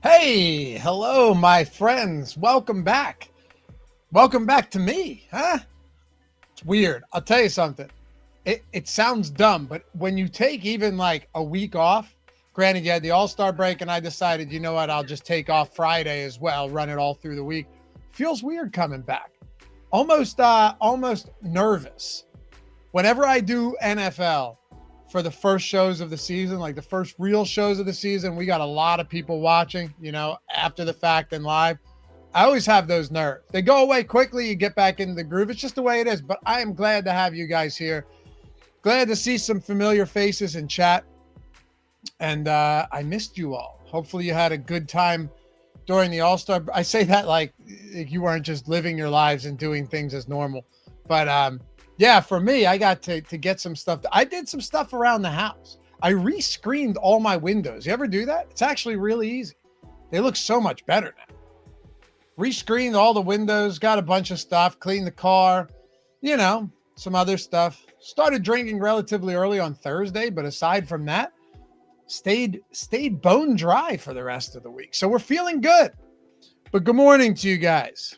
Hey, hello, my friends. Welcome back. Welcome back to me, huh? It's weird. I'll tell you something. It sounds dumb, but when you take even like a week off, granted, you had the All-Star break, and I decided, you know what, I'll just take off Friday as well, run it all through the week. Feels weird coming back. Almost nervous. Whenever I do NFL for the first shows of the season, like the first real shows of the season, we got a lot of people watching, after the fact and live. I always have those nerves. They go away quickly. You get back into the groove. It's just the way it is. But I am glad to have you guys here. Glad to see some familiar faces in chat. And I missed you all. Hopefully you had a good time during the All-Star. I say that like you weren't just living your lives and doing things as normal. But yeah, for me, I got to get some stuff. I did some stuff around the house. I rescreened all my windows. You ever do that? It's actually really easy. They look so much better now. Rescreened all the windows, got a bunch of stuff, cleaned the car, some other stuff. Started drinking relatively early on Thursday, but aside from that, stayed bone dry for the rest of the week. So we're feeling good. But good morning to you guys.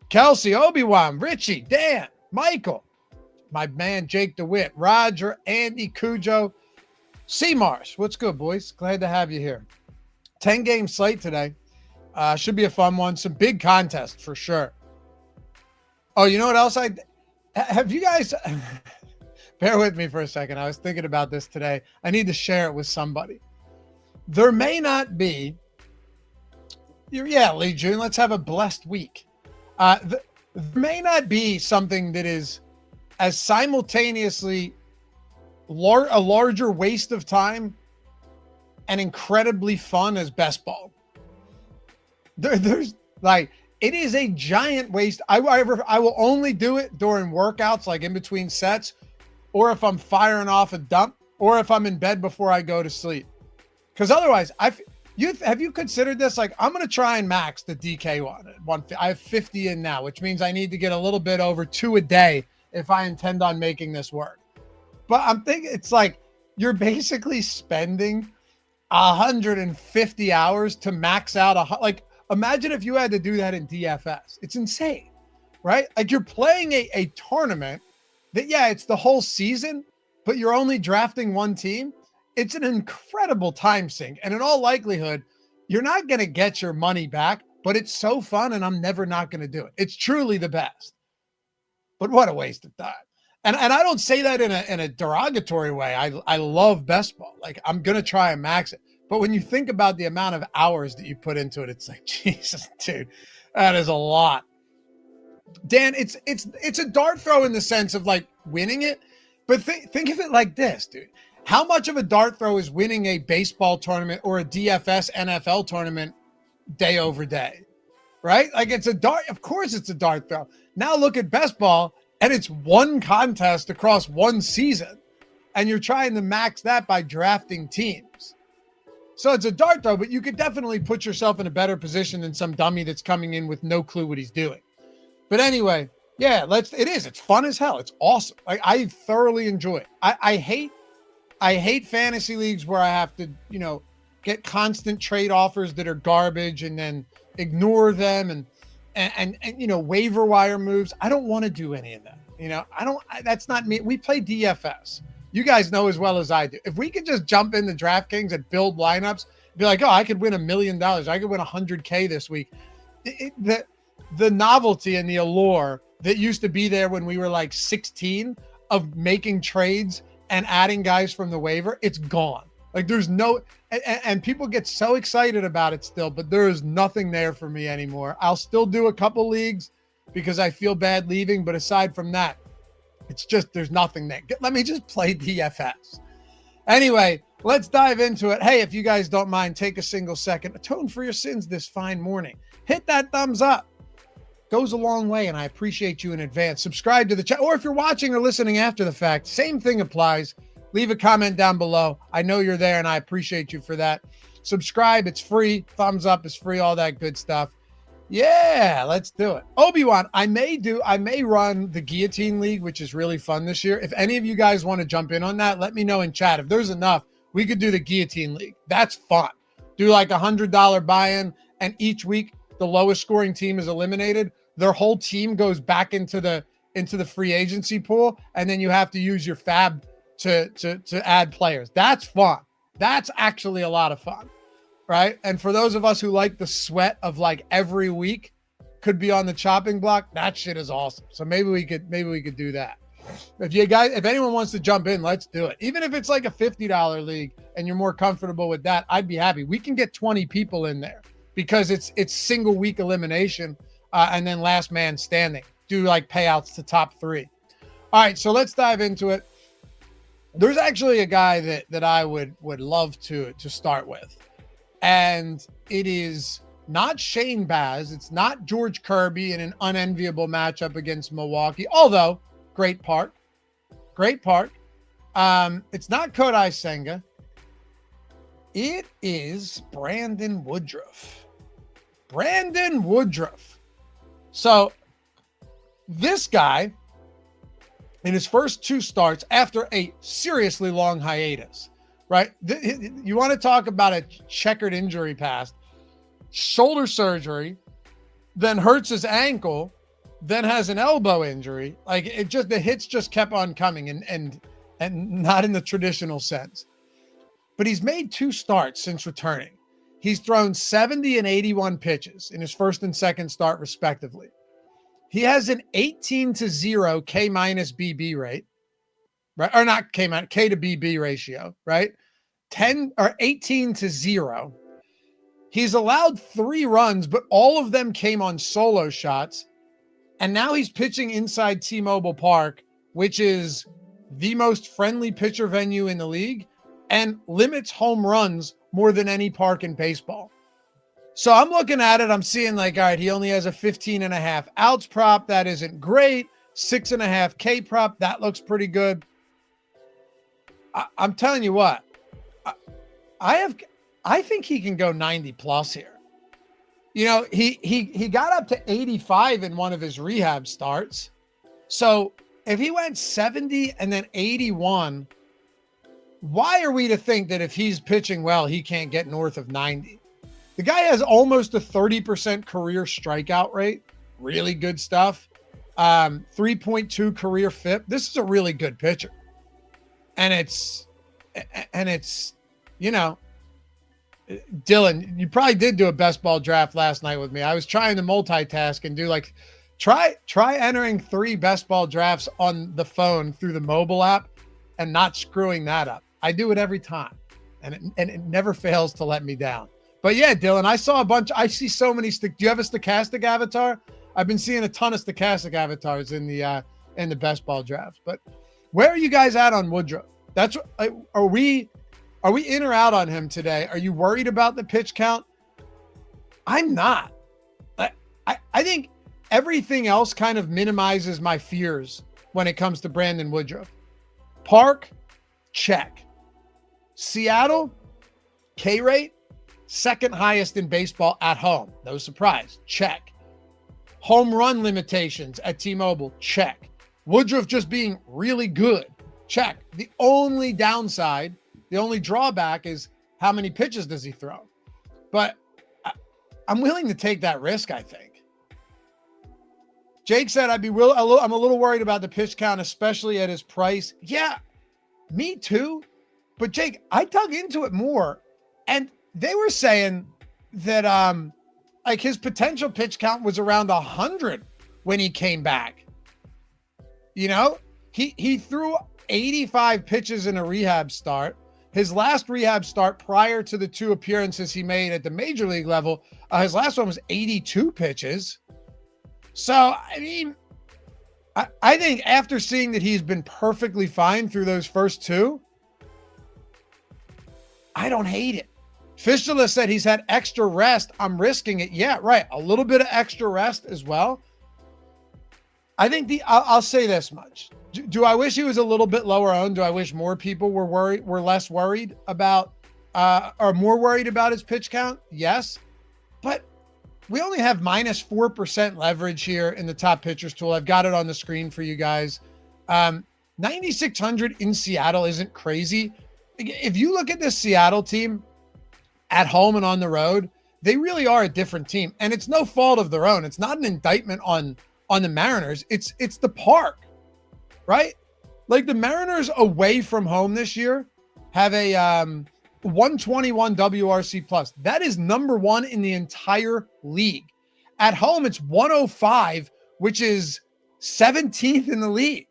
Kelsey, Obi-Wan, Richie, Dan, Michael, my man Jake DeWitt, Roger, Andy, Cujo, C-Mars. What's good, boys? Glad to have you here. 10-game slate today. Should be a fun one. Some big contest for sure. Oh, you know what else? Have you guys... Bear with me for a second. I was thinking about this today. I need to share it with somebody. There may not be... Yeah, Lee June, let's have a blessed week. There may not be something that is as simultaneously a larger waste of time and incredibly fun as best ball. There's like, it is a giant waste. I will only do it during workouts, like in between sets, or if I'm firing off a dump, or if I'm in bed before I go to sleep. Because otherwise, have you considered this? Like, I'm going to try and max the DK one. I have 50 in now, which means I need to get a little bit over 2 a day if I intend on making this work. But I'm thinking it's like you're basically spending 150 hours to max out like. Imagine if you had to do that in DFS. It's insane, right? Like you're playing a tournament that, yeah, it's the whole season, but you're only drafting one team. It's an incredible time sink. And in all likelihood, you're not going to get your money back, but it's so fun and I'm never not going to do it. It's truly the best. But what a waste of time. And I don't say that in a derogatory way. I love best ball. Like I'm going to try and max it. But when you think about the amount of hours that you put into it, it's like, Jesus, dude, that is a lot. Dan, it's a dart throw in the sense of like winning it. But think of it like this, dude. How much of a dart throw is winning a baseball tournament or a DFS NFL tournament day over day, right? Like it's a dart. Of course it's a dart throw. Now look at best ball and it's one contest across one season. And you're trying to max that by drafting teams. So it's a dart throw, but you could definitely put yourself in a better position than some dummy that's coming in with no clue what he's doing. But anyway, yeah, it's fun as hell. It's awesome. Like I thoroughly enjoy it. I hate fantasy leagues where I have to, get constant trade offers that are garbage and then ignore them and waiver wire moves. I don't want to do any of that. That's not me. We play DFS. You guys know as well as I do. If we could just jump into DraftKings and build lineups, be like, oh, I could win $1 million. I could win 100K this week. The novelty and the allure that used to be there when we were like 16 of making trades and adding guys from the waiver, it's gone. Like there's no, and people get so excited about it still, but there is nothing there for me anymore. I'll still do a couple leagues because I feel bad leaving. But aside from that, it's just, there's nothing there. Let me just play DFS. Anyway, let's dive into it. Hey, if you guys don't mind, take a single second, atone for your sins this fine morning. Hit that thumbs up. Goes a long way, and I appreciate you in advance. Subscribe to the channel, or if you're watching or listening after the fact, same thing applies. Leave a comment down below. I know you're there, and I appreciate you for that. Subscribe. It's free. Thumbs up is free. All that good stuff. Yeah, let's do it. Obi-Wan, I may run the Guillotine League, which is really fun this year. If any of you guys want to jump in on that, let me know in chat. If there's enough, we could do the Guillotine League. That's fun. Do like $100 buy-in, and each week the lowest scoring team is eliminated. Their whole team goes back into the free agency pool, and then you have to use your fab to add players. That's fun. That's actually a lot of fun, right? And for those of us who like the sweat of like every week could be on the chopping block, that shit is awesome. So maybe we could do that. If anyone wants to jump in, let's do it. Even if it's like a $50 league and you're more comfortable with that, I'd be happy. We can get 20 people in there because it's single week elimination and then last man standing. Do like payouts to top 3. All right, so let's dive into it. There's actually a guy that I would love to start with, and it is not Shane Baz. It's not George Kirby in an unenviable matchup against Milwaukee, although great park. It's not Kodai Senga. It is Brandon Woodruff. So this guy, in his first 2 starts after a seriously long hiatus, right? You want to talk about a checkered injury past. Shoulder surgery, then hurts his ankle, then has an elbow injury. Like the hits just kept on coming and not in the traditional sense. But he's made 2 starts since returning. He's thrown 70 and 81 pitches in his first and second start respectively. He has an 18-0 K minus BB rate, right? Or not K minus, K to BB ratio, right? 18-0. He's allowed 3 runs, but all of them came on solo shots. And now he's pitching inside T-Mobile Park, which is the most friendly pitcher venue in the league and limits home runs more than any park in baseball. So I'm looking at it. I'm seeing like, all right, he only has a 15.5 outs prop. That isn't great. 6.5 K prop. That looks pretty good. I'm telling you what, I think he can go 90 plus here. You know, he got up to 85 in one of his rehab starts. So if he went 70 and then 81, why are we to think that if he's pitching well, he can't get north of 90? The guy has almost a 30% career strikeout rate. Really good stuff. 3.2 career FIP. This is a really good pitcher. And it's, you know, Dylan, you probably did do a best ball draft last night with me. I was trying to multitask and do like, try entering 3 best ball drafts on the phone through the mobile app and not screwing that up. I do it every time and it never fails to let me down. But yeah, Dylan, I saw a bunch. I see so many. Do you have a Stokastic avatar? I've been seeing a ton of Stokastic avatars in the best ball drafts. But where are you guys at on Woodruff? Are we in or out on him today? Are you worried about the pitch count? I'm not. I think everything else kind of minimizes my fears when it comes to Brandon Woodruff. Park, check. Seattle, K rate, second highest in baseball at home. No surprise. Check. Home run limitations at T-Mobile. Check. Woodruff just being really good. Check. The only downside, the only drawback is how many pitches does he throw? But I'm willing to take that risk, I think. Jake said, I'm a little worried about the pitch count, especially at his price. Yeah, me too. But Jake, I dug into it more, and they were saying that like his potential pitch count was around 100 when he came back. You know, he threw 85 pitches in a rehab start. His last rehab start prior to the 2 appearances he made at the major league level, his last one was 82 pitches. So, I mean, I think after seeing that he's been perfectly fine through those first 2, I don't hate it. Fistula said he's had extra rest. I'm risking it. Yeah, right. A little bit of extra rest as well. I think I'll say this much. Do I wish he was a little bit lower owned? Do I wish more people were less worried about, or more worried about his pitch count? Yes. But we only have minus 4% leverage here in the top pitchers tool. I've got it on the screen for you guys. 9,600 in Seattle isn't crazy. If you look at this Seattle team, at home and on the road, they really are a different team. And it's no fault of their own. It's not an indictment on the Mariners. It's the park, right? Like the Mariners away from home this year have a 121 WRC plus. That is number one in the entire league. At home, it's 105, which is 17th in the league,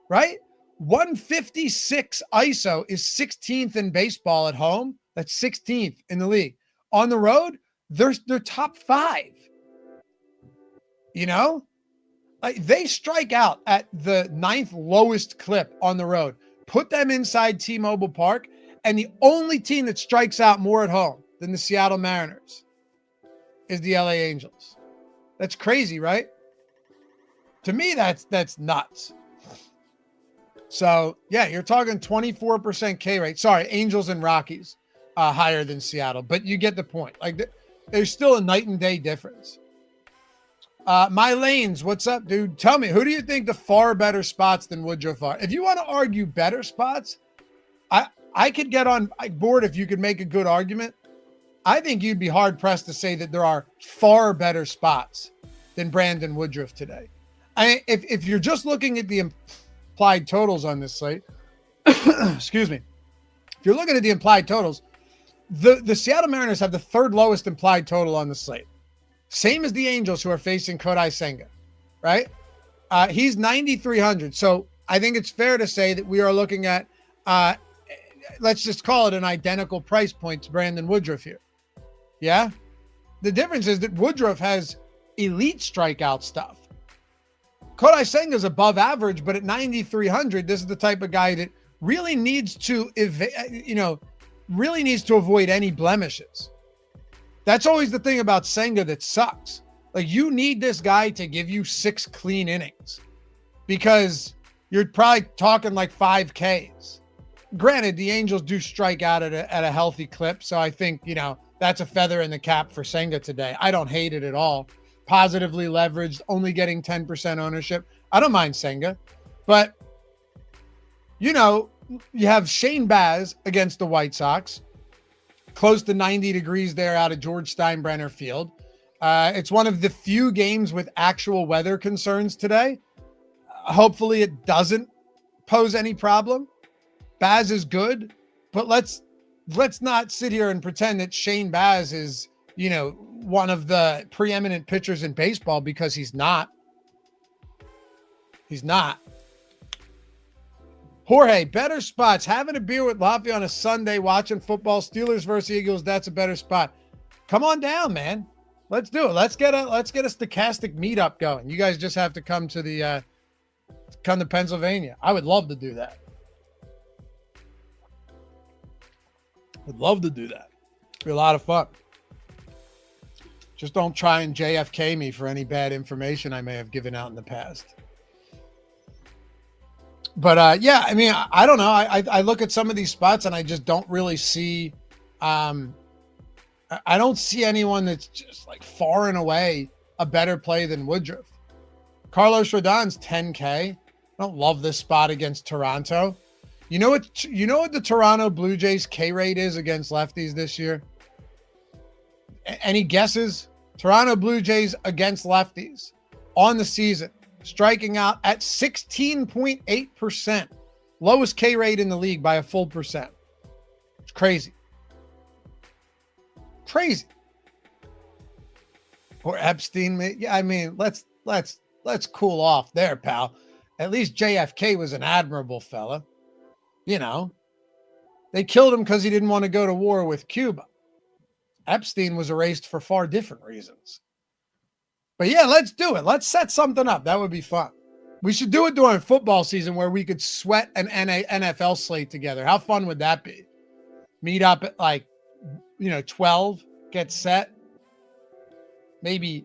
right? 156 ISO is 16th in baseball at home. That's 16th in the league. On the road, they're top 5. You know, like they strike out at the 9th lowest clip on the road. Put them inside T-Mobile Park, and the only team that strikes out more at home than the Seattle Mariners is the LA Angels. That's crazy, right? To me, that's nuts. So, yeah, you're talking 24% K rate. Sorry, Angels and Rockies higher than Seattle, but you get the point. Like, there's still a night and day difference. My Lanes, what's up, dude? Tell me, who do you think the far better spots than Woodruff are? If you want to argue better spots, I could get on board if you could make a good argument. I think you'd be hard-pressed to say that there are far better spots than Brandon Woodruff today. If you're just looking at the implied totals on this slate, excuse me, if you're looking at the implied totals, the Seattle Mariners have the 3rd lowest implied total on the slate. Same as the Angels, who are facing Kodai Senga, right? He's 9,300. So I think it's fair to say that we are looking at, let's just call it an identical price point to Brandon Woodruff here. Yeah? The difference is that Woodruff has elite strikeout stuff. Kodai Senga is above average, but at 9,300, this is the type of guy that really needs to, really needs to avoid any blemishes. That's always the thing about Senga that sucks. Like, you need this guy to give you 6 clean innings because you're probably talking like 5 Ks. Granted, the Angels do strike out at a healthy clip, so I think, that's a feather in the cap for Senga today. I don't hate it at all. Positively leveraged, only getting 10% ownership. I don't mind Senga. But, you have Shane Baz against the White Sox. Close to 90 degrees there out of George Steinbrenner Field. It's one of the few games with actual weather concerns today. Hopefully it doesn't pose any problem. Baz is good, but let's not sit here and pretend that Shane Baz is, one of the preeminent pitchers in baseball, because he's not. He's not. Jorge, better spots. Having a beer with Lafayette on a Sunday, watching football, Steelers versus Eagles, that's a better spot. Come on down, man. Let's do it. Let's get a Stokastic meetup going. You guys just have to come to Pennsylvania. I would love to do that. Would love to do that. It'd be a lot of fun. Just don't try and JFK me for any bad information I may have given out in the past. But yeah, I mean, I don't know. I look at some of these spots and I just don't really see. I don't see anyone that's just like far and away a better play than Woodruff. Carlos Rodon's 10K. I don't love this spot against Toronto. You know what the Toronto Blue Jays K rate is against lefties this year? Any guesses? Toronto Blue Jays against lefties on the season, striking out at 16.8%. Lowest K rate in the league by a full percent. It's crazy. Crazy. Or Epstein. Yeah, I mean, let's cool off there, pal. At least JFK was an admirable fella. They killed him because he didn't want to go to war with Cuba. Epstein was erased for far different reasons. But yeah, let's do it. Let's set something up. That would be fun. We should do it during football season where we could sweat an NFL slate together. How fun would that be? Meet up at 12, get set. Maybe,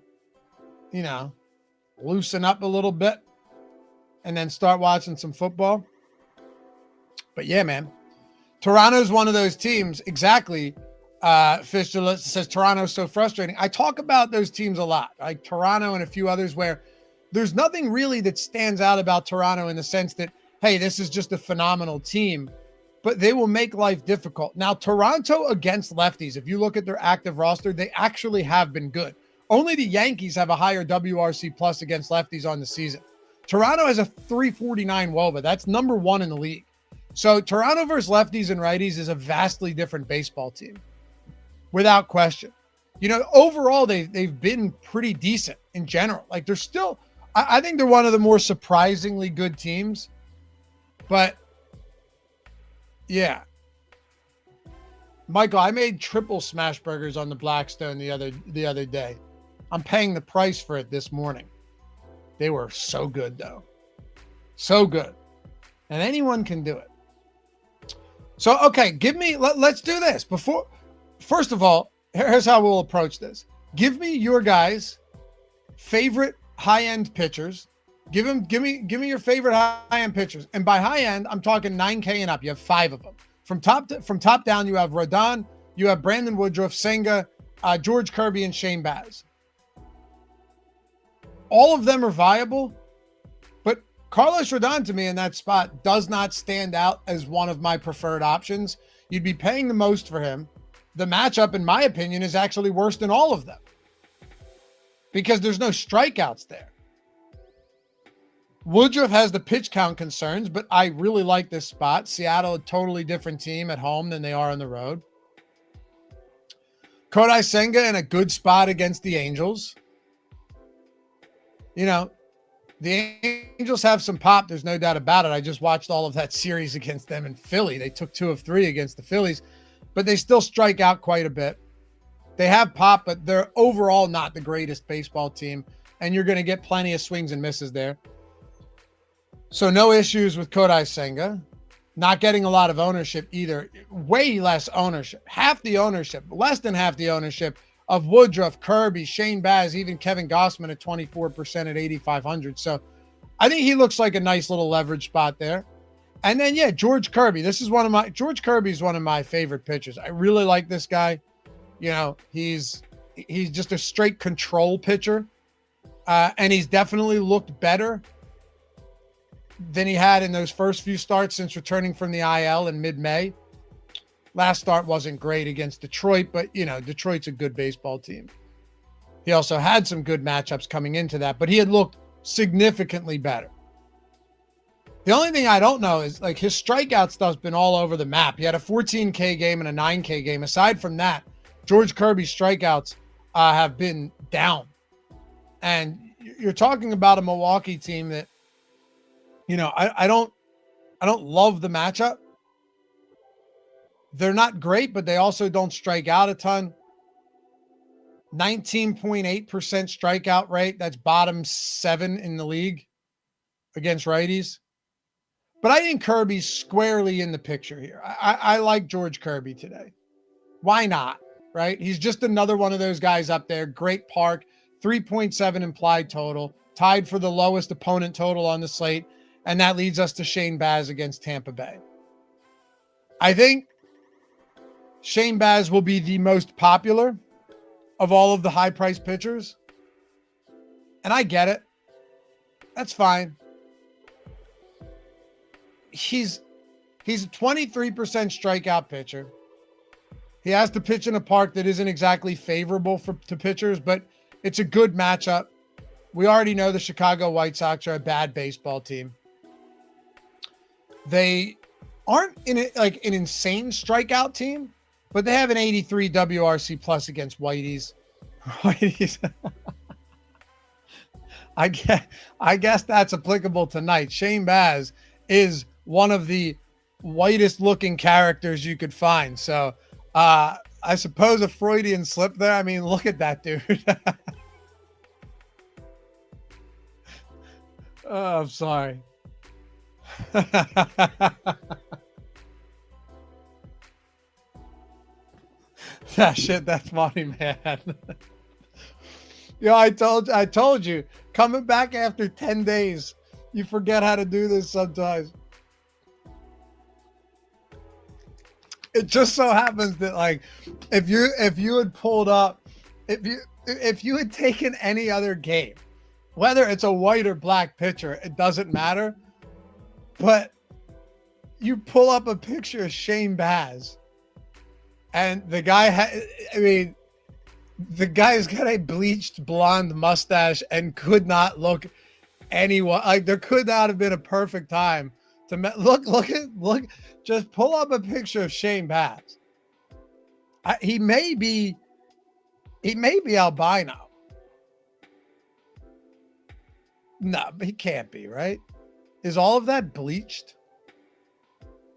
loosen up a little bit and then start watching some football. But yeah, man, Toronto's one of those teams. Exactly. Fisher says Toronto's so frustrating. I talk about those teams a lot, like Toronto and a few others, where there's nothing really that stands out about Toronto in the sense that, hey, this is just a phenomenal team. but they will make life difficult. Now, Toronto against lefties, if you look at their active roster, they actually have been good. Only the Yankees have a higher WRC plus against lefties on the season. Toronto has a 349 WOBA. That's number 1 in the league. So Toronto versus lefties and righties is a vastly different baseball team, without question. You know, overall, they've been pretty decent in general. Like, they're still, I think they're one of the more surprisingly good teams. But, yeah. Michael, I made triple smash burgers on the Blackstone the other day. I'm paying the price for it this morning. They were so good, though. So good. And anyone can do it. So, okay, let's do this. First of all, here's how we'll approach this. Give me your guys' favorite high-end pitchers. Give me your favorite high-end pitchers. And by high-end, I'm talking 9K and up. You have 5 of them. From top down, you have Rodon, you have Brandon Woodruff, Senga, George Kirby, and Shane Baz. All of them are viable, but Carlos Rodon, to me, in that spot, does not stand out as one of my preferred options. You'd be paying the most for him. The matchup, in my opinion, is actually worse than all of them because there's no strikeouts there. Woodruff has the pitch count concerns, but I really like this spot. Seattle, a totally different team at home than they are on the road. Kodai Senga in a good spot against the Angels. You know, the Angels have some pop. There's no doubt about it. I just watched all of that series against them in Philly. They took 2 of 3 against the Phillies, but they still strike out quite a bit. They have pop, but they're overall not the greatest baseball team, and you're going to get plenty of swings and misses there. So no issues with Kodai Senga. Not getting a lot of ownership either. Way less ownership. Half the ownership, less than half the ownership of Woodruff, Kirby, Shane Baz, even Kevin Gossman at 24% at 8,500. So I think he looks like a nice little leverage spot there. And then, yeah, George Kirby. George Kirby is one of my favorite pitchers. I really like this guy. You know, he's just a straight control pitcher. And he's definitely looked better than he had in those first few starts since returning from the IL in mid-May. Last start wasn't great against Detroit, but, you know, Detroit's a good baseball team. He also had some good matchups coming into that, but he had looked significantly better. The only thing I don't know is, like, his strikeout stuff's been all over the map. He had a 14K game and a 9K game. Aside from that, George Kirby's strikeouts have been down. And you're talking about a Milwaukee team that, you know, I don't love the matchup. They're not great, but they also don't strike out a ton. 19.8% strikeout rate. That's bottom 7 in the league against righties. But I think Kirby's squarely in the picture here. I like George Kirby today. Why not, right? He's just another one of those guys up there. Great park, 3.7 implied total, tied for the lowest opponent total on the slate, and that leads us to Shane Baz against Tampa Bay. I think Shane Baz will be the most popular of all of the high-priced pitchers, and I get it. That's fine. He's a 23% strikeout pitcher. He has to pitch in a park that isn't exactly favorable to pitchers, but it's a good matchup. We already know the Chicago White Sox are a bad baseball team. They aren't in it like an insane strikeout team, but they have an 83 WRC plus against Whiteys. I guess that's applicable tonight. Shane Baz is one of the whitest looking characters you could find. So I suppose a Freudian slip there. I mean, look at that dude. Oh, I'm sorry. Yeah, shit, that's funny, man. I told you, coming back after 10 days, you forget how to do this sometimes. It just so happens that, like, if you had pulled up, if you had taken any other game, whether it's a white or black pitcher, it doesn't matter. But you pull up a picture of Shane Baz, and the guy, the guy's got a bleached blonde mustache and could not look anyone like there could not have been a perfect time to look. Just pull up a picture of Shane Baz. He may be albino. No, but he can't be, right? Is all of that bleached?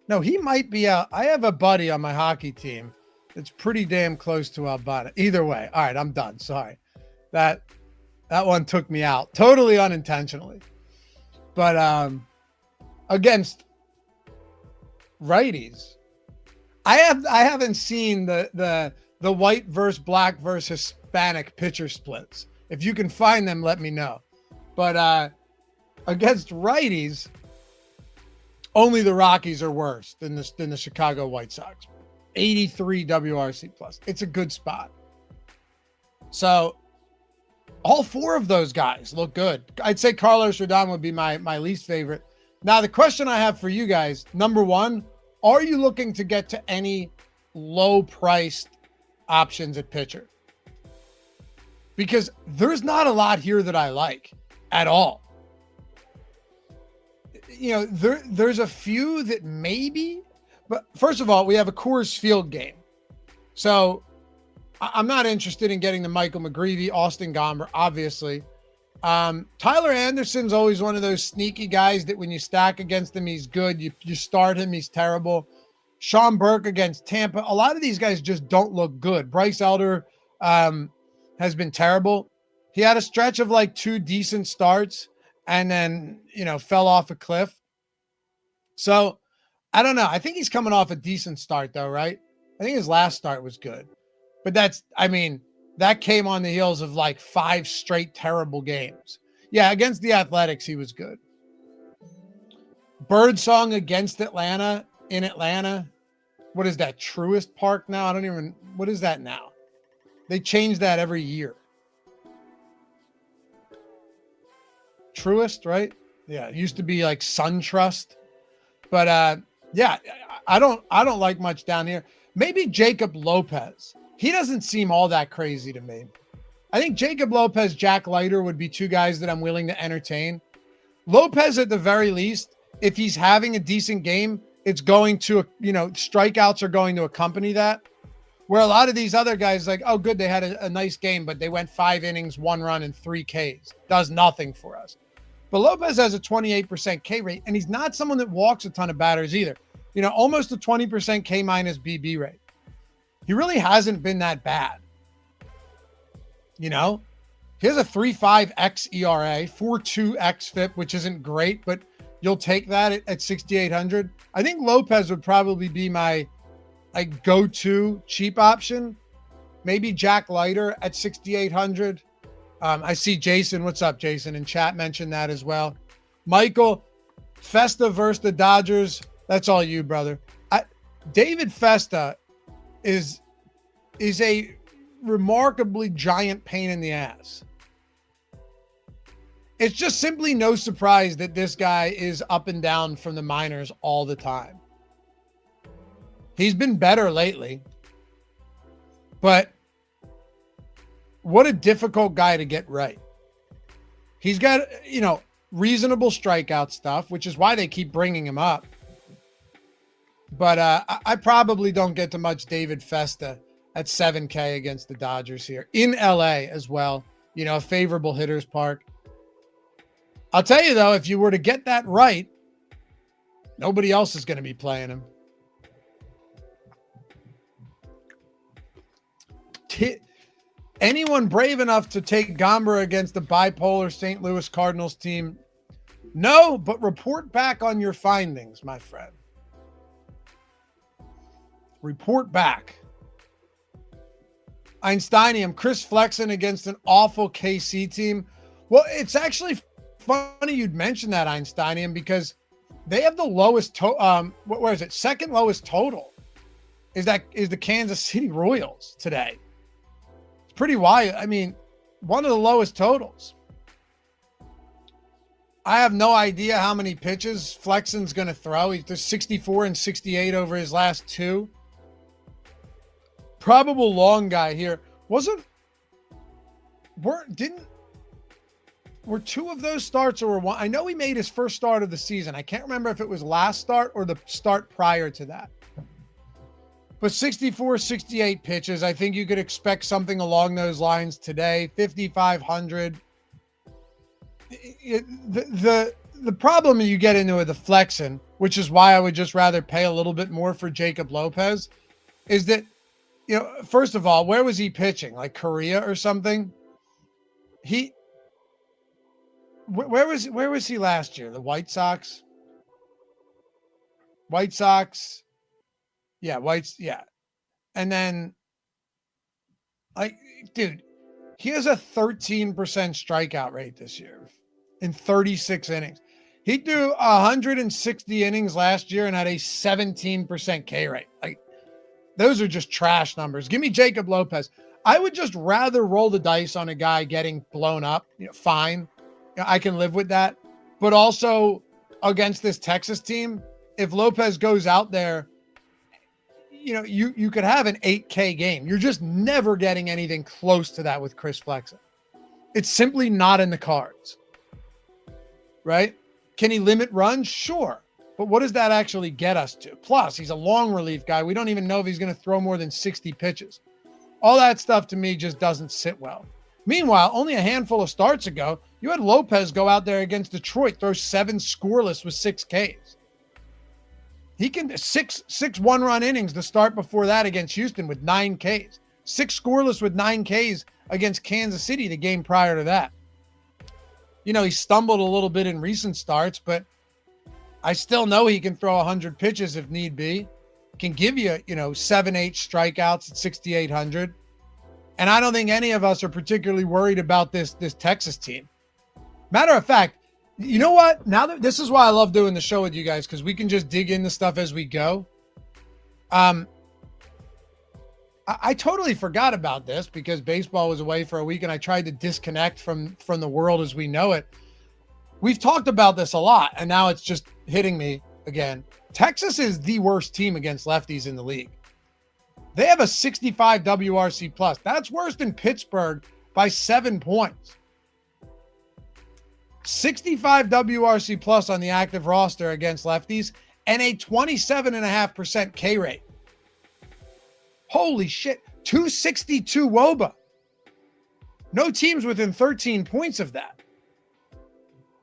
No, he might be out. I have a buddy on my hockey team that's pretty damn close to albino. Either way. All right, I'm done. Sorry. That one took me out totally unintentionally. But against righties, I haven't seen the white versus black versus Hispanic pitcher splits. If you can find them, let me know. But against righties, only the Rockies are worse than the Chicago White Sox. 83 WRC plus. It's a good spot. So all four of those guys look good. I'd say Carlos Rodon would be my least favorite. Now, the question I have for you guys, number one, are you looking to get to any low-priced options at pitcher? Because there's not a lot here that I like at all. You know, there's a few that maybe, but first of all, we have a Coors Field game. So I'm not interested in getting the Michael McGreevy, Austin Gomber, obviously. Tyler Anderson's always one of those sneaky guys that when you stack against him, he's good. You start him, he's terrible. Sean Burke against Tampa. A lot of these guys just don't look good. Bryce Elder has been terrible. He had a stretch of like 2 decent starts and then, fell off a cliff. So I don't know. I think he's coming off a decent start though, right? I think his last start was good. But that came on the heels of like 5 straight terrible games. Yeah, against the Athletics, he was good. Birdsong against Atlanta in Atlanta. What is that? Truist Park now? What is that now? They change that every year. Truist, right? Yeah, it used to be like SunTrust. But yeah, I don't like much down here. Maybe Jacob Lopez. He doesn't seem all that crazy to me. I think Jacob Lopez, Jack Leiter would be 2 guys that I'm willing to entertain. Lopez, at the very least, if he's having a decent game, it's going to, strikeouts are going to accompany that. Where a lot of these other guys, like, oh, good, they had a nice game, but they went 5 innings, 1 run, and 3 Ks. Does nothing for us. But Lopez has a 28% K rate, and he's not someone that walks a ton of batters either. Almost a 20% K minus BB rate. He really hasn't been that bad. He has a 3.5 X ERA, 4.2 xFIP, which isn't great, but you'll take that at 6,800. I think Lopez would probably be my go-to cheap option. Maybe Jack Leiter at 6,800. I see Jason. What's up, Jason? In chat mentioned that as well. Michael, Festa versus the Dodgers. That's all you, brother. David Festa is a remarkably giant pain in the ass. It's just simply no surprise that this guy is up and down from the minors all the time. He's been better lately, but what a difficult guy to get right. He's got, reasonable strikeout stuff, which is why they keep bringing him up. But I probably don't get to much David Festa at 7K against the Dodgers here in LA as well. A favorable hitter's park. I'll tell you though, if you were to get that right, nobody else is going to be playing him. Anyone brave enough to take Gomber against the bipolar St. Louis Cardinals team? No, but report back on your findings, my friend. Report back. Einsteinium, Chris Flexen against an awful KC team. Well, it's actually funny you'd mention that, Einsteinium, because they have the lowest where is it? Second lowest total is the Kansas City Royals today. It's pretty wild. One of the lowest totals. I have no idea how many pitches Flexen's going to throw. He's 64 and 68 over his last two. Probable long guy here. Were two of those starts or one? I know he made his first start of the season. I can't remember if it was last start or the start prior to that. But 64, 68 pitches. I think you could expect something along those lines today. 5,500. The problem you get into with the Flexen, which is why I would just rather pay a little bit more for Jacob Lopez, is that, first of all, where was he pitching? Like Korea or something? Where was he last year? The White Sox? Yeah. And then, dude, he has a 13% strikeout rate this year in 36 innings. He threw 160 innings last year and had a 17% K rate. Those are just trash numbers. Give me Jacob Lopez. I would just rather roll the dice on a guy getting blown up. Fine. I can live with that. But also against this Texas team, if Lopez goes out there, you could have an 8K game. You're just never getting anything close to that with Chris Flexen. It's simply not in the cards, right? Can he limit runs? Sure. But what does that actually get us to? Plus, he's a long relief guy. We don't even know if he's going to throw more than 60 pitches. All that stuff to me just doesn't sit well. Meanwhile, only a handful of starts ago, you had Lopez go out there against Detroit, throw 7 scoreless with 6 Ks. He can six one-run innings to start before that against Houston with 9 Ks. 6 scoreless with 9 Ks against Kansas City the game prior to that. He stumbled a little bit in recent starts, but I still know he can throw 100 pitches if need be. Can give you, 7-8 strikeouts at 6,800. And I don't think any of us are particularly worried about this Texas team. Matter of fact, you know what? Now that this is why I love doing the show with you guys, because we can just dig into stuff as we go. I totally forgot about this because baseball was away for a week and I tried to disconnect from the world as we know it. We've talked about this a lot and now it's just hitting me again. Texas is the worst team against lefties in the league. They have a 65 WRC plus. That's worse than Pittsburgh by 7 points. 65 WRC plus on the active roster against lefties and a 27.5% K rate. Holy shit. 262 WOBA. No teams within 13 points of that.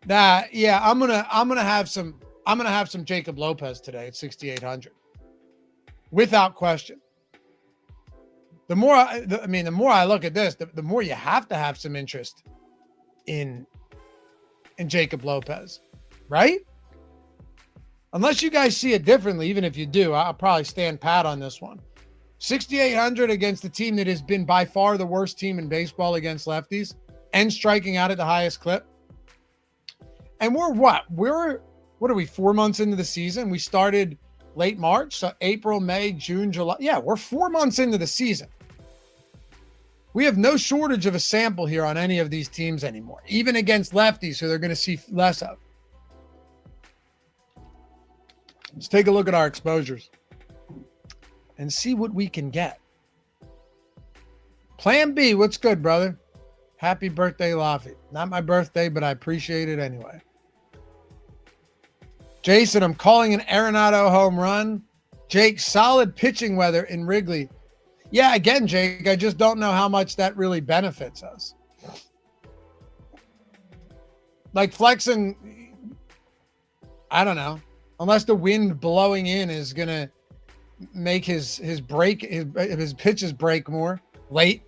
I'm gonna have some Jacob Lopez today at 6,800. Without question. The more I look at this, the more you have to have some interest in Jacob Lopez, right? Unless you guys see it differently, even if you do, I'll probably stand pat on this one. 6,800 against the team that has been by far the worst team in baseball against lefties and striking out at the highest clip. And we're what are we, 4 months into the season? We started late March, so April, May, June, July. Yeah, we're 4 months into the season. We have no shortage of a sample here on any of these teams anymore, even against lefties who they're going to see less of. Let's take a look at our exposures and see what we can get. Plan B, what's good, brother? Happy birthday, Laffy. Not my birthday, but I appreciate it anyway. Jason, I'm calling an Arenado home run. Jake, solid pitching weather in Wrigley. Yeah, again, Jake, I just don't know how much that really benefits us. Like Flexen, I don't know. Unless the wind blowing in is going to make his pitches break more late.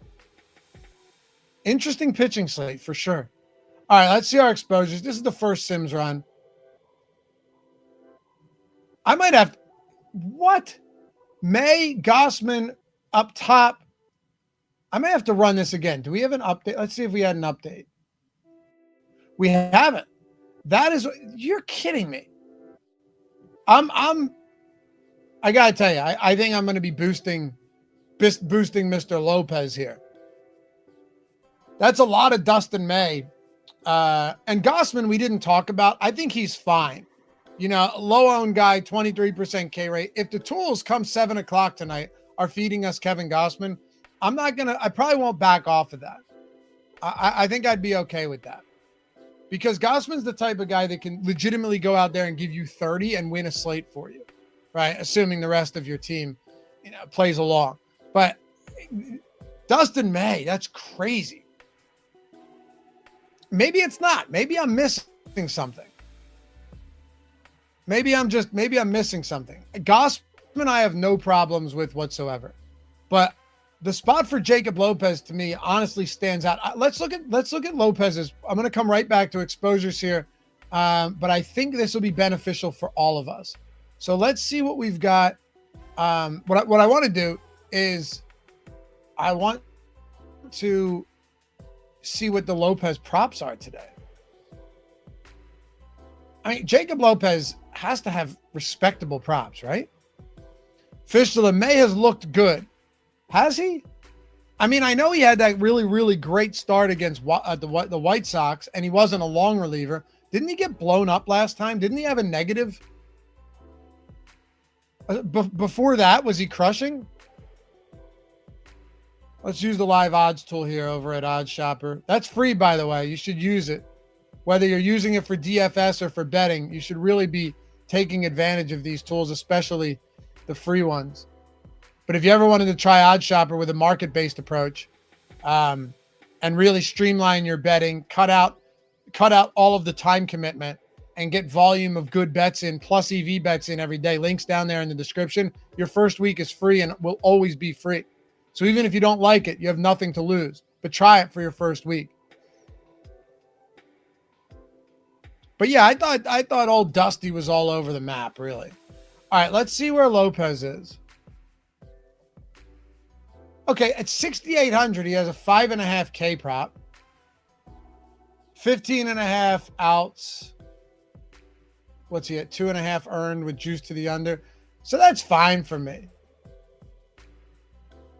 Interesting pitching slate for sure. All right, let's see our exposures. This is the first Sims run. I might have what? May Gossman up top. I may have to run this again. Do we have an update? Let's see if we had an update. We haven't. That is, you're kidding me. I gotta tell you, I think I'm going to be boosting Mr. Lopez here. That's a lot of Dustin May And Gossman, we didn't talk about. I think he's fine. Low-owned guy, 23% K rate. If the tools come 7 o'clock tonight are feeding us Kevin Gossman, I probably won't back off of that. I think I'd be okay with that. Because Gossman's the type of guy that can legitimately go out there and give you 30 and win a slate for you, right? Assuming the rest of your team, plays along. But Dustin May, that's crazy. Maybe it's not. Maybe I'm missing something. Maybe I'm missing something. Gossman, I have no problems with whatsoever. But the spot for Jacob Lopez to me honestly stands out. Let's look at Lopez's. I'm going to come right back to exposures here. But I think this will be beneficial for all of us. So let's see what we've got. What I want to do is I want to see what the Lopez props are today. I mean, Jacob Lopez has to have respectable props, right? Fistula May has looked good. Has he? I mean, I know he had that really, really great start against the White Sox, and he wasn't a long reliever. Didn't he get blown up last time? Didn't he have a negative? Before that, was he crushing? Let's use the live odds tool here over at Odds Shopper. That's free, by the way. You should use it. Whether you're using it for DFS or for betting, you should really be taking advantage of these tools, especially the free ones. But if you ever wanted to try Odds Shopper with a market-based approach, and really streamline your betting, cut out all of the time commitment, and get volume of good bets in, plus EV bets in every day, links down there in the description. Your first week is free and will always be free. So even if you don't like it, you have nothing to lose. But try it for your first week. But yeah, I thought old Dusty was all over the map, really. All right, let's see where Lopez is. Okay, at 6,800, he has a 5.5K prop. 15.5 outs. What's he at? 2.5 earned with juice to the under. So that's fine for me.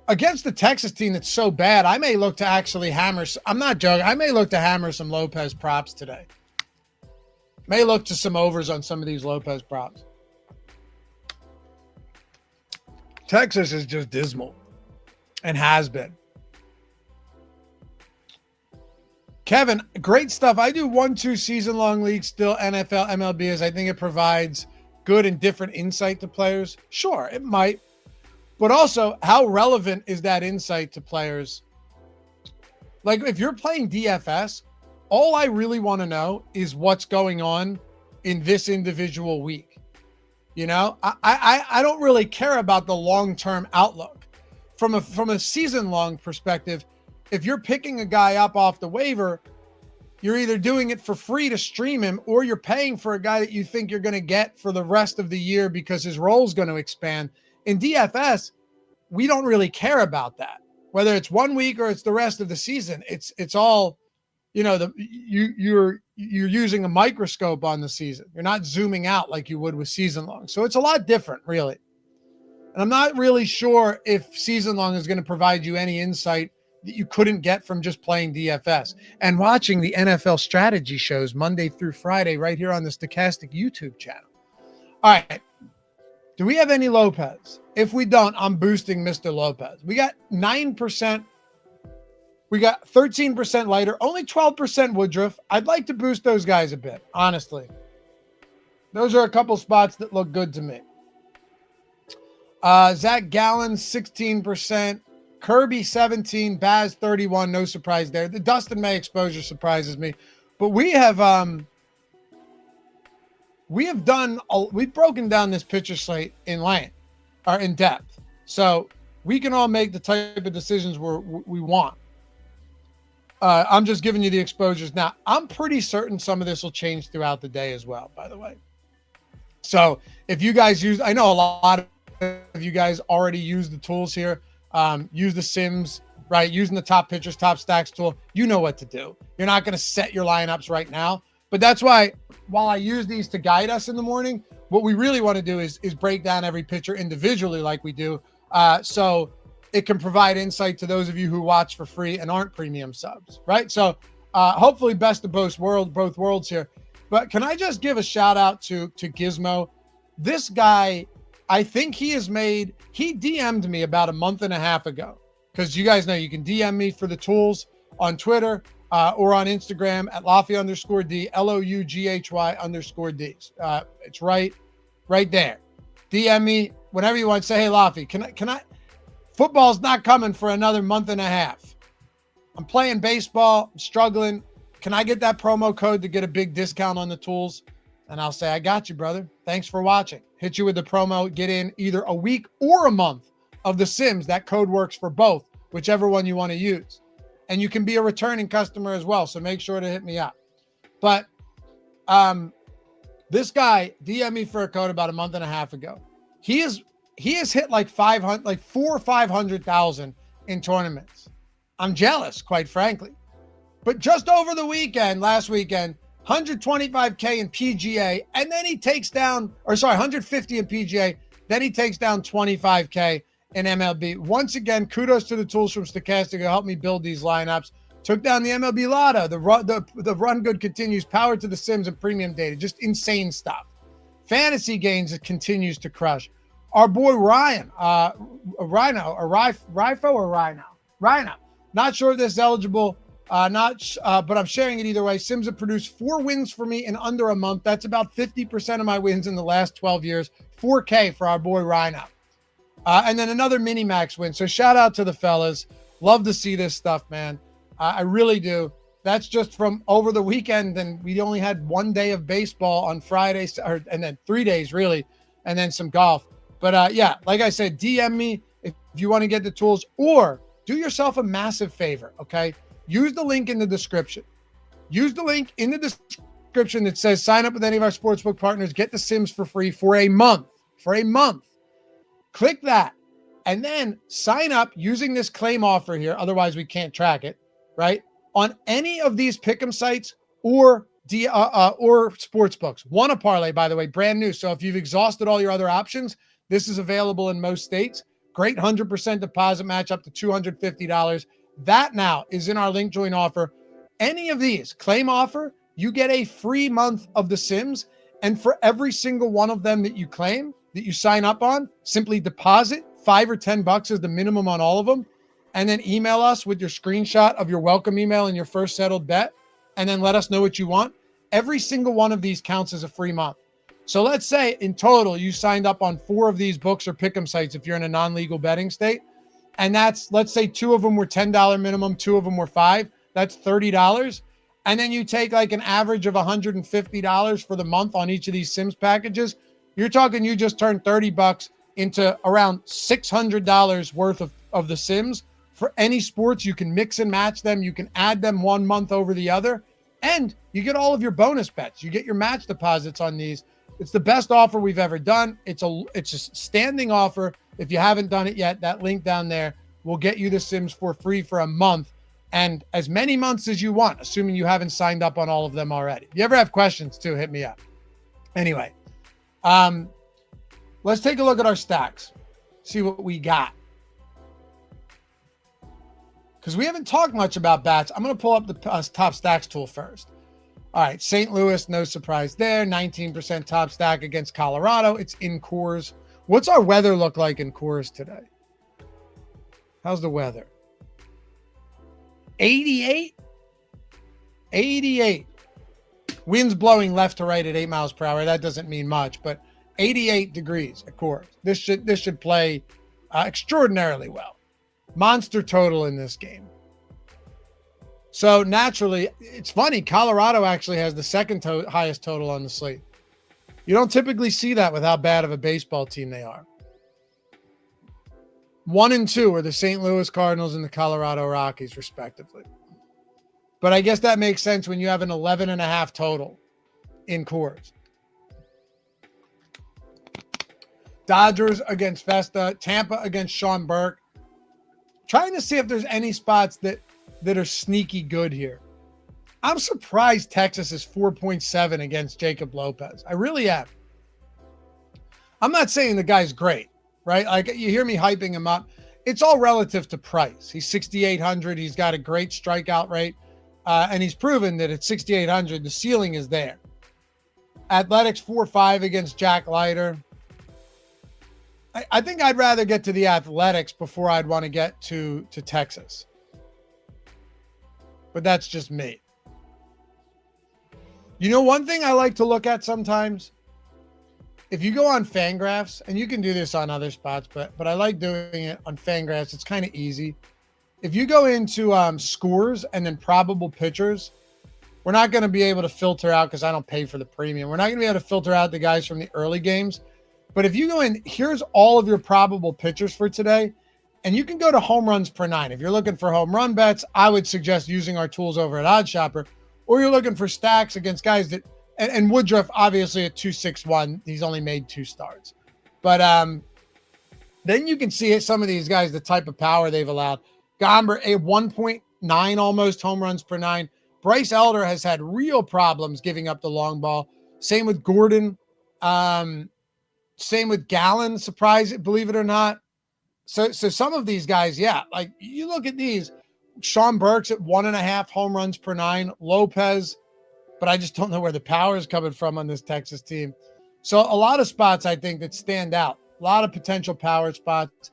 Against the Texas team that's so bad, I may look to actually hammer. I'm not joking. I may look to hammer some Lopez props today. May look to some overs on some of these Lopez props. Texas is just dismal and has been. Kevin, great stuff. I do 1-2 season-long leagues still, NFL, MLB, as I think it provides good and different insight to players. Sure, it might. But also, how relevant is that insight to players? Like, if you're playing DFS, all I really want to know is what's going on in this individual week. I don't really care about the long-term outlook. From a season-long perspective, if you're picking a guy up off the waiver, you're either doing it for free to stream him, or you're paying for a guy that you think you're going to get for the rest of the year because his role's going to expand. In DFS, we don't really care about that. Whether it's 1 week or it's the rest of the season, it's all, you're using a microscope on the season. You're not zooming out like you would with season long. So it's a lot different, really. And I'm not really sure if season long is going to provide you any insight that you couldn't get from just playing DFS and watching the NFL strategy shows Monday through Friday right here on the Stokastic YouTube channel. All right. Do we have any Lopez? If we don't, I'm boosting Mr. Lopez. We got 9%. We got 13% lighter, only 12% Woodruff. I'd like to boost those guys a bit, honestly. Those are a couple spots that look good to me. Zach Gallen, 16%. Kirby, 17. Baz, 31. No surprise there. The Dustin May exposure surprises me. But we've broken down this pitcher slate in length or in depth. So we can all make the type of decisions we want. I'm just giving you the exposures. Now, I'm pretty certain some of this will change throughout the day as well, by the way. So if you guys I know a lot of you guys already use the tools here. Use the Sims, right? Using the top pitchers, top stacks tool. You know what to do. You're not going to set your lineups right now. But that's why, while I use these to guide us in the morning, what we really want to do is break down every pitcher individually like we do. So it can provide insight to those of you who watch for free and aren't premium subs, right? So hopefully best of both worlds here. But can I just give a shout out to Gizmo? This guy, I think he DM'd me about a month and a half ago, because you guys know you can DM me for the tools on Twitter or on Instagram at Loughy_D, LOUGHY_D. It's right there. DM me whenever you want. Say, hey, Loughy, can I? Football's not coming for another month and a half. I'm playing baseball. I'm struggling. Can I get that promo code to get a big discount on the tools? And I'll say, I got you, brother. Thanks for watching. Hit you with the promo. Get in either a week or a month of the Sims. That code works for both, whichever one you want to use. And you can be a returning customer as well, so make sure to hit me up. But this guy DM'd me for a code about a month and a half ago. He has hit like 400,000 or 500,000 in tournaments. I'm jealous, quite frankly. But just over the weekend, last weekend, 125K in PGA, and then he takes down, 150 in PGA, then he takes down 25K in MLB. Once again, kudos to the tools from Stokastic who helped me build these lineups. Took down the MLB Lotto. The run good continues. Power to the Sims and premium data. Just insane stuff. Fantasy gains, it continues to crush. Our boy Ryan, Rhino. Not sure if this is eligible. But I'm sharing it either way. Sims have produced 4 wins for me in under a month. That's about 50% of my wins in the last 12 years. 4K for our boy Rhino. And then another mini max win. So shout out to the fellas. Love to see this stuff, man. I really do. That's just from over the weekend. And we only had 1 day of baseball on Friday, and then 3 days really, and then some golf. But yeah, like I said, DM me if you want to get the tools, or do yourself a massive favor, okay? Use the link in the description. Use the link in the description that says sign up with any of our sportsbook partners, get the Sims for free for a month. Click that and then sign up using this claim offer here. Otherwise, we can't track it, right? On any of these pick'em sites or sportsbooks. Want a parlay, by the way, brand new. So if you've exhausted all your other options, this is available in most states. Great 100% deposit match up to $250. That now is in our link join offer. Any of these claim offer, you get a free month of the Sims. And for every single one of them that you claim, that you sign up on, simply deposit $5 or $10 is the minimum on all of them. And then email us with your screenshot of your welcome email and your first settled bet. And then let us know what you want. Every single one of these counts as a free month. So let's say in total, you signed up on 4 of these books or pick'em sites if you're in a non-legal betting state. And that's, let's say 2 of them were $10 minimum, 2 of them were $5. That's $30. And then you take like an average of $150 for the month on each of these Sims packages. You're talking you just turned $30 into around $600 worth of the Sims. For any sports, you can mix and match them. You can add them 1 month over the other. And you get all of your bonus bets. You get your match deposits on these. It's the best offer we've ever done. It's a standing offer. If you haven't done it yet, that link down there will get you the Sims for free for a month and as many months as you want, assuming you haven't signed up on all of them already. If you ever have questions too, hit me up. Anyway, let's take a look at our stacks, see what we got. Because we haven't talked much about bats. I'm going to pull up the top stacks tool first. All right, St. Louis, no surprise there. 19% top stack against Colorado. It's in Coors. What's our weather look like in Coors today? How's the weather? 88? 88. Winds blowing left to right at 8 miles per hour. That doesn't mean much, but 88 degrees at Coors. This should play extraordinarily well. Monster total in this game. So naturally, it's funny. Colorado actually has the second highest total on the slate. You don't typically see that with how bad of a baseball team they are. 1 and 2 are the St. Louis Cardinals and the Colorado Rockies, respectively. But I guess that makes sense when you have an 11.5 total in Coors. Dodgers against Festa, Tampa against Sean Burke. Trying to see if there's any spots that are sneaky good here. I'm surprised Texas is 4.7 against Jacob Lopez. I really am. I'm not saying the guy's great, right? Like you hear me hyping him up. It's all relative to price. He's 6,800. He's got a great strikeout rate. And he's proven that at 6,800, the ceiling is there. Athletics 4-5 against Jack Leiter. I think I'd rather get to the Athletics before I'd want to get to Texas. But that's just me. You know, one thing I like to look at sometimes, if you go on Fangraphs, and you can do this on other spots, but I like doing it on Fangraphs. It's kind of easy. If you go into scores and then probable pitchers, we're not going to be able to filter out, because I don't pay for the premium. We're not going to be able to filter out the guys from the early games. But if you go in, here's all of your probable pitchers for today, and you can go to home runs per 9. If you're looking for home run bets, I would suggest using our tools over at OddsShopper, or you're looking for stacks against guys that, and Woodruff, obviously at 261, he's only made 2 starts. But then you can see some of these guys, the type of power they've allowed. Gomber, a 1.9 almost home runs per 9. Bryce Elder has had real problems giving up the long ball. Same with Gordon. Same with Gallen, believe it or not. So some of these guys, yeah, like you look at these. Sean Burks at 1.5 home runs per 9. Lopez, but I just don't know where the power is coming from on this Texas team. So a lot of spots, I think, that stand out. A lot of potential power spots.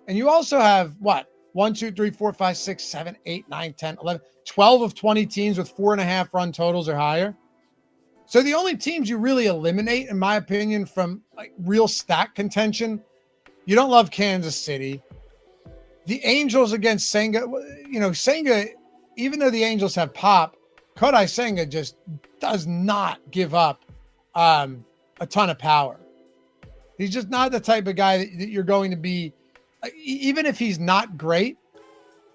And you also have, 1, 2, 3, 4, 5, 6, 7, 8, 9, 10, 11, 12 of 20 teams with 4.5 run totals or higher. So the only teams you really eliminate, in my opinion, from like real stack contention, you don't love Kansas City. The Angels against Senga, Senga, even though the Angels have pop, Kodai Senga just does not give up a ton of power. He's just not the type of guy that you're going to be, even if he's not great,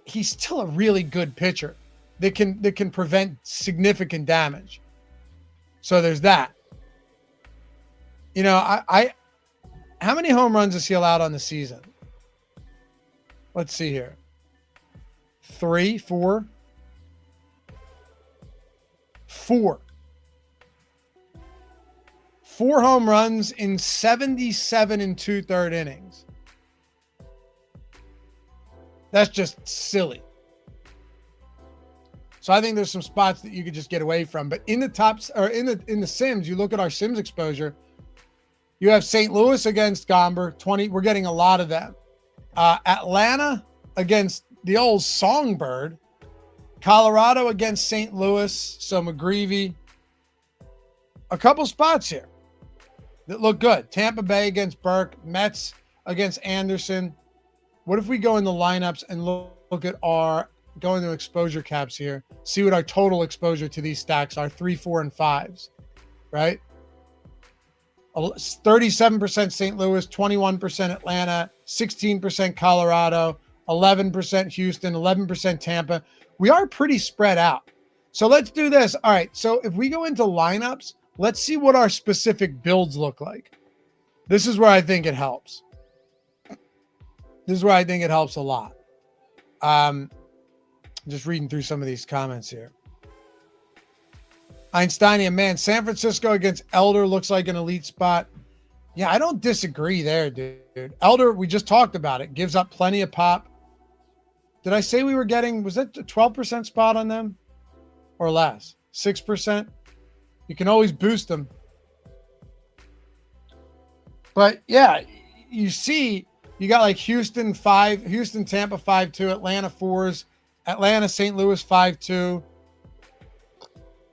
he's still a really good pitcher that can prevent significant damage. So there's that. You know, how many home runs has he allowed on the season? Let's see here. 3, 4. 4. 4 home runs in 77 2/3 innings. That's just silly. So I think there's some spots that you could just get away from. But in the tops, or in the Sims, you look at our Sims exposure. You have St. Louis against Gomber, 20. We're getting a lot of them. Atlanta against the old Songbird. Colorado against St. Louis, so McGreevy. A couple spots here that look good. Tampa Bay against Burke. Mets against Anderson. What if we go in the lineups and look at go into exposure caps here, see what our total exposure to these stacks are, 3, 4, and 5s, right? 37% St. Louis, 21% Atlanta, 16% Colorado, 11% Houston, 11% Tampa. We are pretty spread out. So let's do this. All right, so if we go into lineups, let's see what our specific builds look like. This is where I think it helps. This is where I think it helps a lot. Just reading through some of these comments here. Einsteinian, man, San Francisco against Elder looks like an elite spot. Yeah, I don't disagree there, dude. Elder, we just talked about it, gives up plenty of pop. Did I say we were getting, was that a 12% spot on them or less? 6%? You can always boost them. But yeah, you see, you got like Houston 5, Houston, Tampa 5-2, Atlanta 4s, Atlanta, St. Louis 5-2,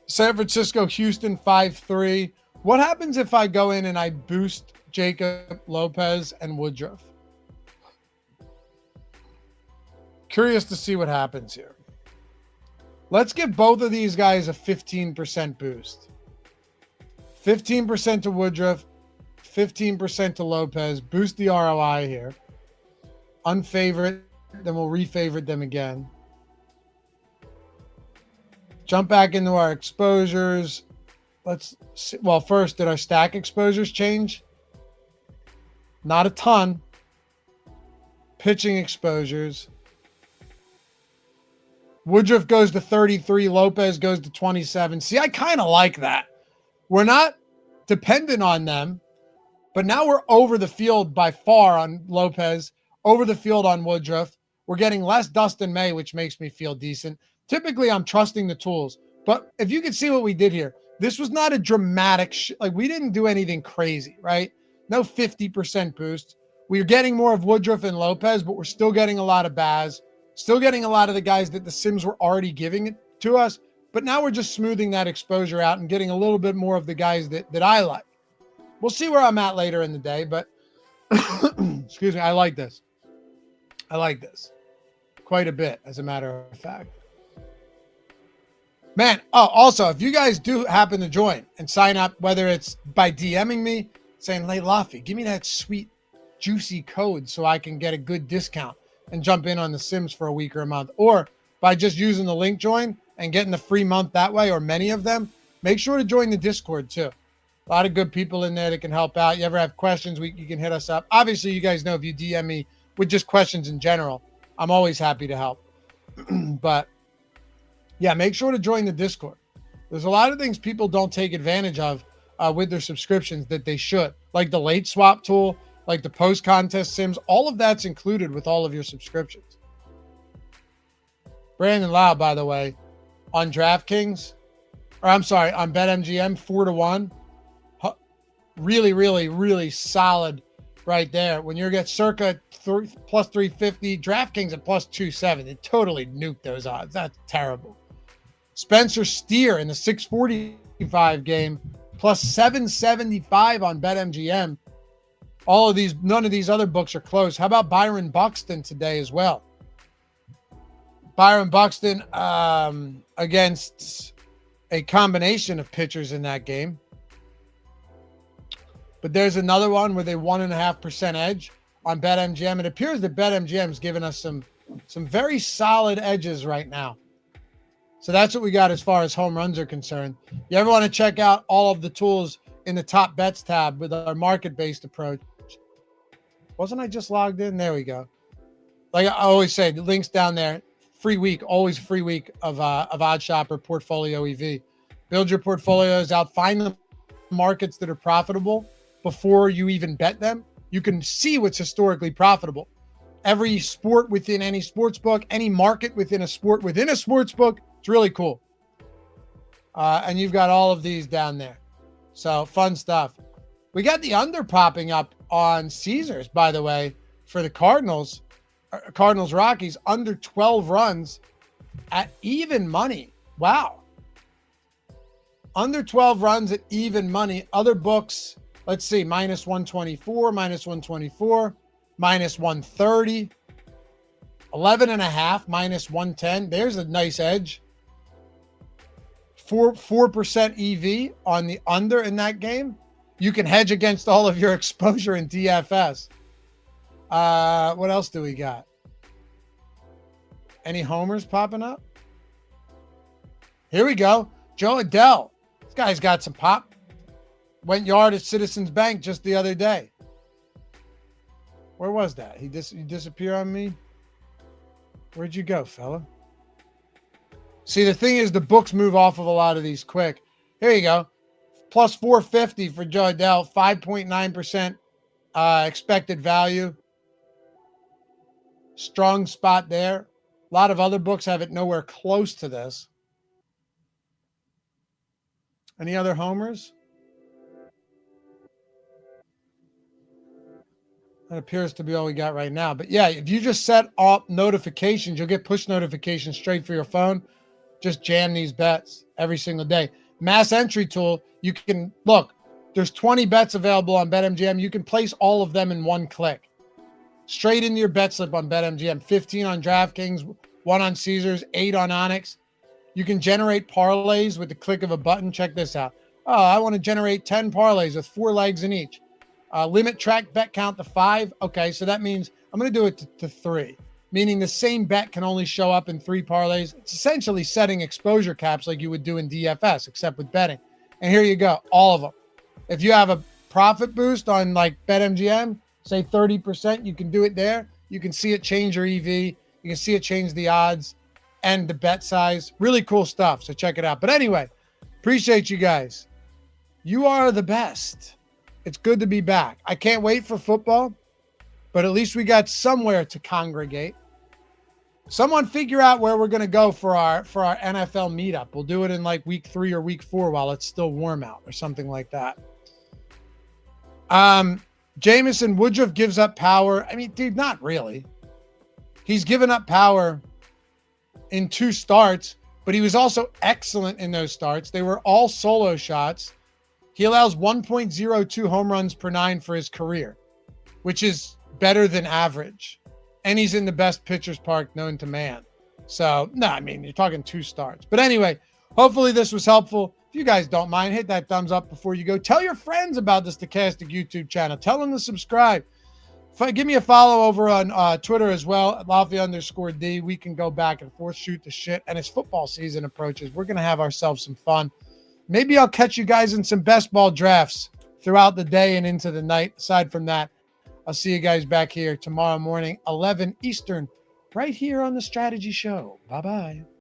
San Francisco, Houston 5-3. What happens if I go in and I boost Jacob, Lopez, and Woodruff? Curious to see what happens here. Let's give both of these guys a 15% boost. 15% to Woodruff, 15% to Lopez. Boost the ROI here. Unfavorite, then we'll refavorite them again. Jump back into our exposures. Let's see. Well, first, did our stack exposures change? Not a ton. Pitching exposures. Woodruff goes to 33. Lopez goes to 27. See, I kind of like that. We're not dependent on them, but now we're over the field by far on Lopez, over the field on Woodruff. We're getting less Dustin May, which makes me feel decent. Typically, I'm trusting the tools. But if you can see what we did here, this was not a dramatic, like we didn't do anything crazy, right? No 50% boost. We're getting more of Woodruff and Lopez, but we're still getting a lot of Baz, still getting a lot of the guys that the Sims were already giving it to us. But now we're just smoothing that exposure out and getting a little bit more of the guys that I like. We'll see where I'm at later in the day, but excuse me, I like this. I like this quite a bit, as a matter of fact. Man, oh, also, if you guys do happen to join and sign up, whether it's by DMing me, saying, "Hey, Laffy, give me that sweet, juicy code so I can get a good discount and jump in on the Sims for a week or a month," or by just using the link join and getting the free month that way, or many of them, make sure to join the Discord too. A lot of good people in there that can help out. You ever have questions, you can hit us up. Obviously, you guys know if you DM me with just questions in general, I'm always happy to help. But yeah, make sure to join the Discord. There's a lot of things people don't take advantage of with their subscriptions that they should, like the late swap tool, like the post-contest Sims. All of that's included with all of your subscriptions. Brandon Lau, by the way, on DraftKings, or I'm sorry, on BetMGM, 4-1. Really, really, really solid right there. When you get circa plus 350, DraftKings at plus 270, it totally nuked those odds. That's terrible. Spencer Steer in the 645 game, plus 775 on BetMGM. All of these, none of these other books are close. How about Byron Buxton today as well? Byron Buxton against a combination of pitchers in that game. But there's another one with a 1.5% edge on BetMGM. It appears that BetMGM is giving us some very solid edges right now. So that's what we got as far as home runs are concerned. You ever want to check out all of the tools in the top bets tab with our market-based approach? Wasn't I just logged in? There we go. Like I always say, the link's down there. Free week, always free week of OddsShopper Portfolio EV. Build your portfolios out. Find the markets that are profitable before you even bet them. You can see what's historically profitable. Every sport within any sports book, any market within a sport within a sports book. It's really cool. And you've got all of these down there. So fun stuff. We got the under popping up on Caesars, by the way, for the Cardinals Rockies, under 12 runs at even money. Wow. Under 12 runs at even money. Other books, let's see, minus 124, minus 124, minus 130, 11.5, minus 110. There's a nice edge. 4% EV on the under in that game. You can hedge against all of your exposure in DFS. What else do we got? Any homers popping up? Here we go. Joe Adele. This guy's got some pop. Went yard at Citizens Bank just the other day. Where was that? He disappeared on me? Where'd you go, fella? See, the thing is, the books move off of a lot of these quick. Here you go. Plus 450 for Joe Adele. 5.9% expected value. Strong spot there. A lot of other books have it nowhere close to this. Any other homers? That appears to be all we got right now. But yeah, if you just set up notifications, you'll get push notifications straight for your phone. Just jam these bets every single day. Mass entry tool, you can look, there's 20 bets available on BetMGM. You can place all of them in one click. Straight into your bet slip on BetMGM. 15 on DraftKings, 1 on Caesars, 8 on Onyx. You can generate parlays with the click of a button. Check this out. Oh, I want to generate 10 parlays with 4 legs in each. Limit track bet count to 5. Okay, so that means I'm going to do it to 3, meaning the same bet can only show up in 3 parlays. It's essentially setting exposure caps like you would do in DFS, except with betting. And here you go, all of them. If you have a profit boost on like BetMGM, say 30%, you can do it there. You can see it change your EV. You can see it change the odds and the bet size. Really cool stuff, so check it out. But anyway, appreciate you guys. You are the best. It's good to be back. I can't wait for football, but at least we got somewhere to congregate. Someone figure out where we're going to go for our NFL meetup. We'll do it in like week 3 or week 4 while it's still warm out or something like that. Jamison Woodruff gives up power. I mean, dude, not really. He's given up power in 2 starts, but he was also excellent in those starts. They were all solo shots. He allows 1.02 home runs per 9 for his career, which is better than average. And he's in the best pitcher's park known to man. So, no, I mean, you're talking 2 starts. But anyway, hopefully this was helpful. If you guys don't mind, hit that thumbs up before you go. Tell your friends about the Stokastic YouTube channel. Tell them to subscribe. Give me a follow over on Twitter as well, at Laffy_D. We can go back and forth, shoot the shit. And as football season approaches, we're going to have ourselves some fun. Maybe I'll catch you guys in some best ball drafts throughout the day and into the night. Aside from that, I'll see you guys back here tomorrow morning, 11 Eastern, right here on the Strategy Show. Bye-bye.